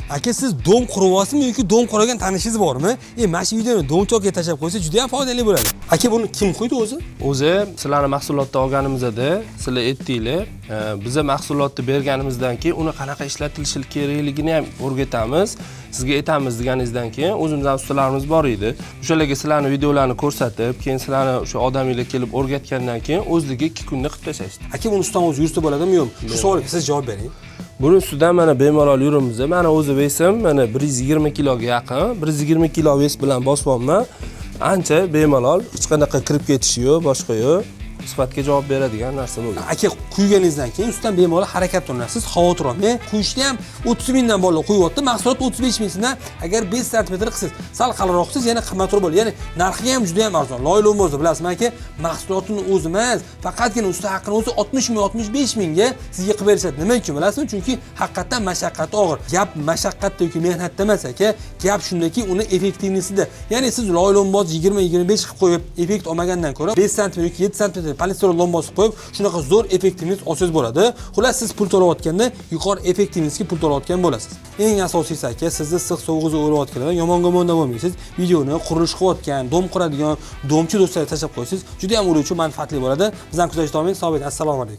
Aka siz dom quryapsizmi yoki dom quragan tanishingiz bormi? Mana shu videoni domchoqga tashlab qo'ysa juda ham foydali bo'ladi. Aka buni kim qo'ydi o'zi? O'zi sizlarni mahsulotni olganimizda sizlar aytdinglar, biza mahsulotni berganimizdan keyin uni qanaqa ishlatilishi kerakligini ham o'rgatamiz, sizga aytamiz deganingizdan keyin o'zimizning ustalarimiz bor edi. O'shalarga sizlarni videolarni ko'rsatib, keyin sizlarni o'sha odamlar kelib o'rgatgandan keyin o'zligi 2 kunda qilib tashashdi. Aka buni ustam o'zi yursa bo'ladimi yo'qmi? Shu savolga siz javob bering. Buni ustidan mana bemalol yurimiz. Mana o'zi vesim mana 120 kiloga yaqin, 120 kilo ves bilan bosyapman. Ancha bemalol, hech qanaqa kirib ketishi yo'q, boshqa yo'q. Sifatga javob beradigan narsa bo'lgan. Aka quyganingizdan keyin ustidan bemalol harakat qilinasiz, xavotir olmang. Quyishni ham 30 mingdan bolalar quyapti, mahsulot 35 mingdan. Agar 5 sm qilsiz, sal qaliroqsiz, yana qimmatroq bo'ladi. Ya'ni narxi ham juda ham arzon. Loyiha o'zi bilasizmi aka, mahsulotini o'zi emas, faqatgina usta haqqini o'zi 60 ming, 65 mingga sizga qilib berishadi. Nima uchun bilasizmi? Chunki haqiqatan mashaqqati og'ir. Gap mashaqqatda yoki mehnatda emas aka, gap shundaki uni effektivnisida. Ya'ni siz loyiha 20-25 qilib qo'yib, effekt olmagandan ko'ra 5 sm yoki 7 sm polistirol lombasi qo'yib, shunaqa zo'r effektivnis olsangiz bo'ladi. Xullas siz pul to'layotganda yuqori effektivnisga pul to'layotgan bo'lasiz. Eng asosiysi aka, sizni issiq sovuq o'rayotganlar yomon gomonda bo'lmaysiz. Videoni qurilish qilayotgan, dom quradigan domchi do'stlarga tashlab qo'ysiz, juda ham ular uchun manfaatli bo'ladi. Bizdan kuzatishda davom eting. Assalomu alaykum.